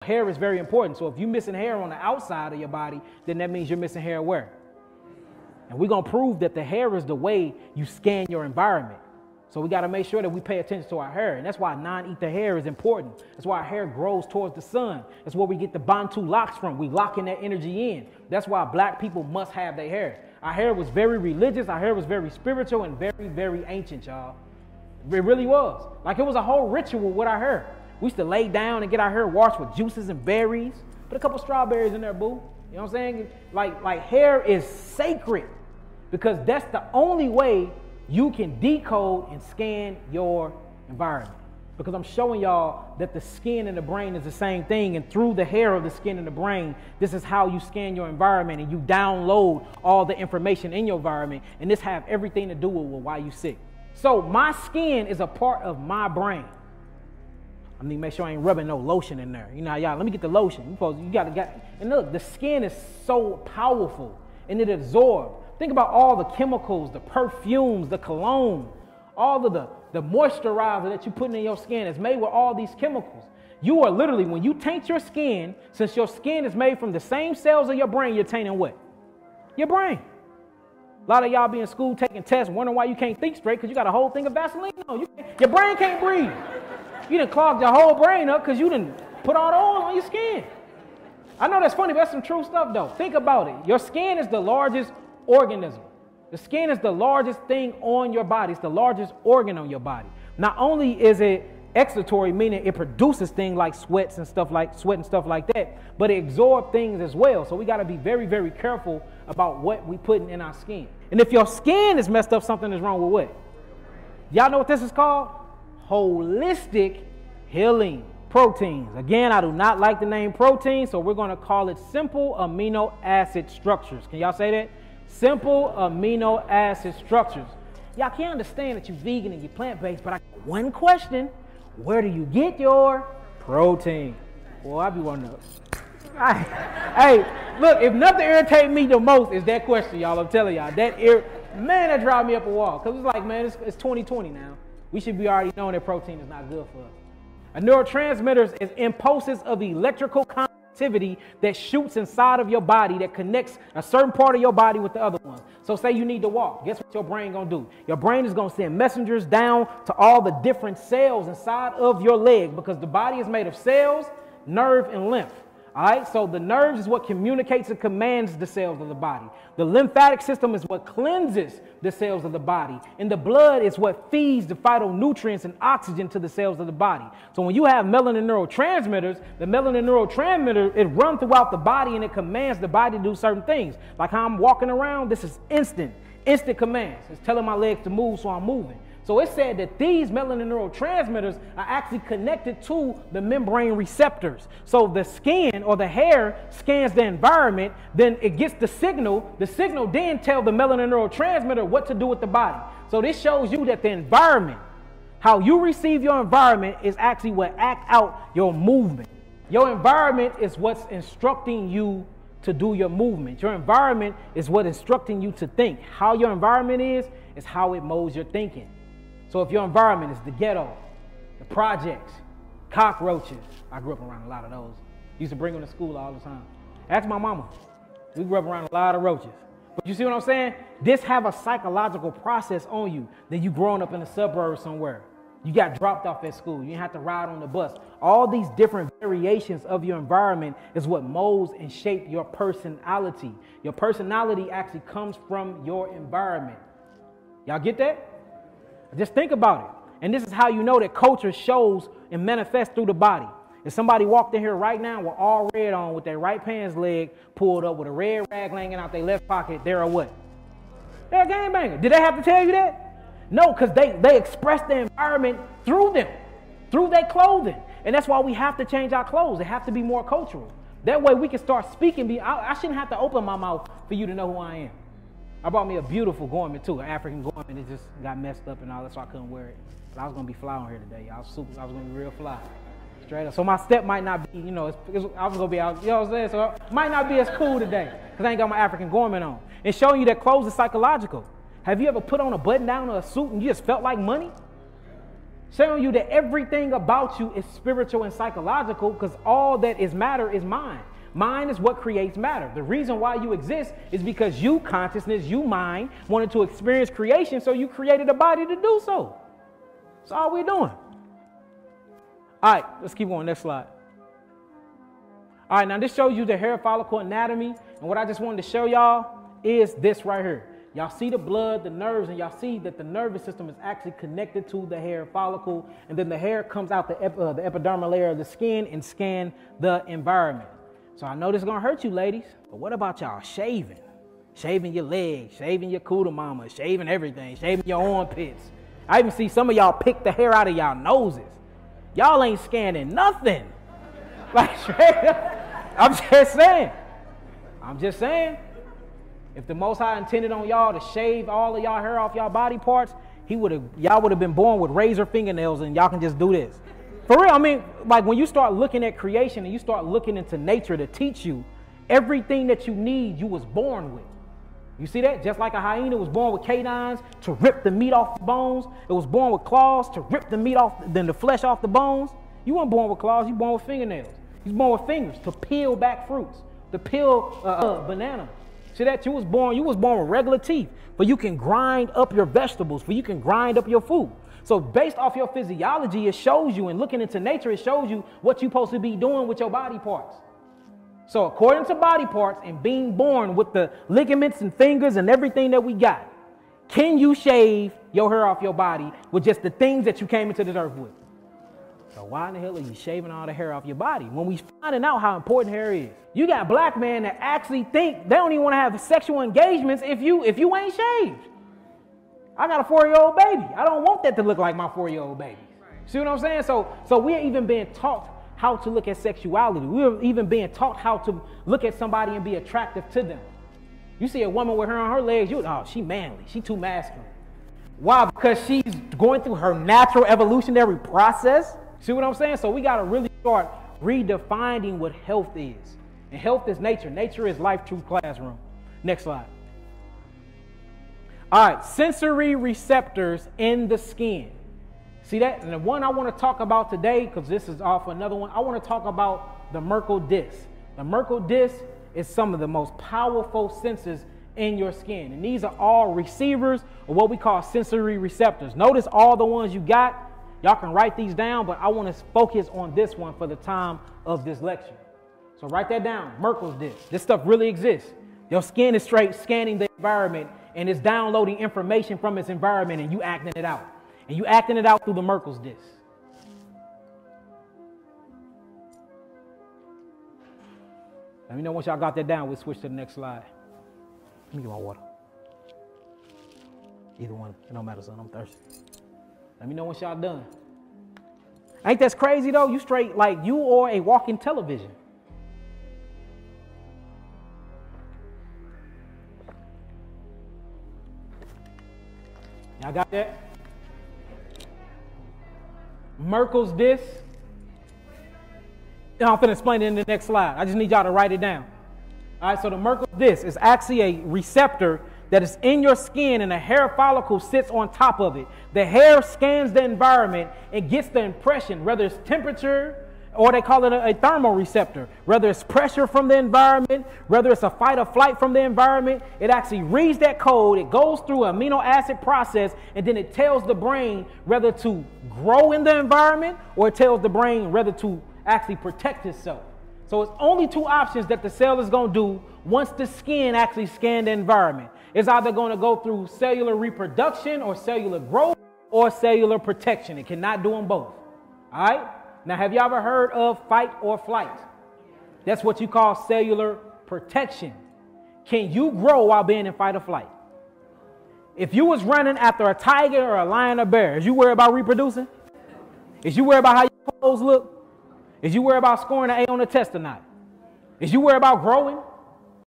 Hair is very important. So if you're missing hair on the outside of your body, then that means you're missing hair where? And we're going to prove that the hair is the way you scan your environment. So we got to make sure that we pay attention to our hair. And that's why non-ether hair is important. That's why our hair grows towards the sun. That's where we get the Bantu locks from. We lock in that energy in. That's why black people must have their hair. Our hair was very religious. Our hair was very spiritual and very, very ancient, y'all. It really was. Like it was a whole ritual with our hair. We used to lay down and get our hair washed with juices and berries. Put a couple strawberries in there, boo. You know what I'm saying? Like hair is sacred because that's the only way you can decode and scan your environment. Because I'm showing y'all that the skin and the brain is the same thing. And through the hair of the skin and the brain, this is how you scan your environment and you download all the information in your environment. And this have everything to do with why you sick. So my skin is a part of my brain. I need to make sure I ain't rubbing no lotion in there. You know, y'all, let me get the lotion. You got to get, and look, the skin is so powerful and it absorbs. Think about all the chemicals, the perfumes, the cologne, all of the moisturizer that you're putting in your skin is made with all these chemicals. You are literally, when you taint your skin, since your skin is made from the same cells of your brain, you're tainting what? Your brain. A lot of y'all be in school taking tests, wondering why you can't think straight because you got a whole thing of Vaseline on. Your brain can't breathe. You done clogged your whole brain up because you done put all the oil on your skin. I know that's funny, but that's some true stuff though. Think about it. Your skin is the largest organism. The skin is the largest thing on your body. It's the largest organ on your body. Not only is it excretory, meaning it produces things like sweat and stuff like that, but it absorbs things as well. So we got to be very, very careful about what we putting in our skin. And if your skin is messed up, something is wrong with what? Y'all know what this is called? Holistic healing. Proteins. Again, I do not like the name protein, so we're going to call it simple amino acid structures. Can y'all say that? Simple amino acid structures. Y'all can't understand that you're vegan and you're plant-based, but I got one question. Where do you get your protein? Well, I be wondering. Hey, look, if nothing irritates me the most is that question, y'all. I'm telling y'all. Man, that drives me up a wall. Because it's like, man, it's 2020 now. We should be already knowing that protein is not good for us. A neurotransmitter is impulses of electrical activity that shoots inside of your body that connects a certain part of your body with the other one. So say you need to walk. Guess what your brain gonna do? Your brain is gonna send messengers down to all the different cells inside of your leg because the body is made of cells, nerve, and lymph. All right, so the nerves is what communicates and commands the cells of the body. The lymphatic system is what cleanses the cells of the body. And the blood is what feeds the phytonutrients and oxygen to the cells of the body. So when you have melanin neurotransmitters, the melanin neurotransmitter, it runs throughout the body and it commands the body to do certain things. Like how I'm walking around, this is instant commands. It's telling my legs to move, so I'm moving. So it said that these melanin neurotransmitters are actually connected to the membrane receptors. So the skin or the hair scans the environment, then it gets the signal. The signal then tells the melanin neurotransmitter what to do with the body. So this shows you that the environment, how you receive your environment is actually what acts out your movement. Your environment is what's instructing you to do your movement. Your environment is what instructing you to think. How your environment is how it molds your thinking. So if your environment is the ghetto, the projects, cockroaches, I grew up around a lot of those. Used to bring them to school all the time. Ask my mama. We grew up around a lot of roaches. But you see what I'm saying? This have a psychological process on you. Then you growing up in the suburbs somewhere. You got dropped off at school. You didn't have to ride on the bus. All these different variations of your environment is what molds and shapes your personality. Your personality actually comes from your environment. Y'all get that? Just think about it. And this is how you know that culture shows and manifests through the body. If somebody walked in here right now with all red on, with their right pants leg pulled up, with a red rag hanging out their left pocket, they're a what? They're a gangbanger. Did they have to tell you that? No, because they express the environment through them, through their clothing. And that's why we have to change our clothes. They have to be more cultural. That way we can start speaking. I shouldn't have to open my mouth for you to know who I am. I brought me a beautiful garment too, an African garment. It just got messed up and all that, so I couldn't wear it. But I was gonna be fly on here today. I was gonna be real fly, straight up. So my step might not be, I was gonna be out, you know what I'm saying? So it might not be as cool today because I ain't got my African garment on. And showing you that clothes is psychological. Have you ever put on a button down or a suit and you just felt like money? Showing you that everything about you is spiritual and psychological, because all that is matter is mind. Mind is what creates matter. The reason why you exist is because you, consciousness, you, mind, wanted to experience creation, so you created a body to do so. That's all we're doing. All right, let's keep going. Next slide. All right, now this shows you the hair follicle anatomy. And what I just wanted to show y'all is this right here. Y'all see the blood, the nerves, and y'all see that the nervous system is actually connected to the hair follicle. And then the hair comes out the epidermal layer of the skin and scan the environment. So I know this is going to hurt you, ladies. But what about y'all shaving? Shaving your legs, shaving your cooter mama, shaving everything, shaving your armpits. I even see some of y'all pick the hair out of y'all noses. Y'all ain't scanning nothing. Like, straight up. I'm just saying. If the Most High intended on y'all to shave all of y'all hair off y'all body parts, y'all would have been born with razor fingernails, and y'all can just do this. For real, I mean, like when you start looking at creation and you start looking into nature to teach you everything that you need, you was born with. You see that? Just like a hyena was born with canines to rip the meat off the bones. It was born with claws to rip the meat off, then the flesh off the bones. You weren't born with claws, you were born with fingernails. You was born with fingers to peel back fruits, to peel banana. See that? You was born with regular teeth, but you can grind up your vegetables, for you can grind up your food. So based off your physiology, it shows you, and looking into nature, it shows you what you're supposed to be doing with your body parts. So according to body parts and being born with the ligaments and fingers and everything that we got, can you shave your hair off your body with just the things that you came into this earth with? So why in the hell are you shaving all the hair off your body when we finding out how important hair is? You got black men that actually think they don't even want to have sexual engagements if you ain't shaved. I got a 4-year-old baby. I don't want that to look like my 4-year-old baby. See what I'm saying? So we're even being taught how to look at sexuality. We're even being taught how to look at somebody and be attractive to them. You see a woman with hair on her legs, she manly. She too masculine. Why? Because she's going through her natural evolutionary process. See what I'm saying? So we got to really start redefining what health is. And health is nature. Nature is life, true classroom. Next slide. All right, sensory receptors in the skin. See that? And the one I want to talk about today, because this is off another one, I want to talk about the Merkle disc. The Merkle disc is some of the most powerful sensors in your skin. And these are all receivers, or what we call sensory receptors. Notice all the ones you got. Y'all can write these down, but I want to focus on this one for the time of this lecture. So write that down, Merkel's disc. This stuff really exists. Your skin is straight scanning the environment, and it's downloading information from its environment, and you acting it out. And you acting it out through the Merkel's disc. Let me know once y'all got that down. We'll switch to the next slide. Let me get my water. Either one, it don't matter, son. I'm thirsty. Let me know once y'all done. Ain't that crazy though? You straight like you are a walking television. Y'all got that? Merkel's disc. I'm finna explain it in the next slide. I just need y'all to write it down. All right, so the Merkel's disc is actually a receptor that is in your skin, and a hair follicle sits on top of it. The hair scans the environment and gets the impression, whether it's temperature, or they call it a thermoreceptor, whether it's pressure from the environment, whether it's a fight or flight from the environment. It actually reads that code, it goes through an amino acid process, and then it tells the brain whether to grow in the environment, or it tells the brain whether to actually protect itself. So it's only two options that the cell is going to do once the skin actually scans the environment. It's either going to go through cellular reproduction or cellular growth or cellular protection. It cannot do them both. All right? Now, have you ever heard of fight or flight? That's what you call cellular protection. Can you grow while being in fight or flight? If you was running after a tiger or a lion or bear, is you worried about reproducing? Is you worried about how your clothes look? Is you worried about scoring an A on the test or not? Is you worried about growing?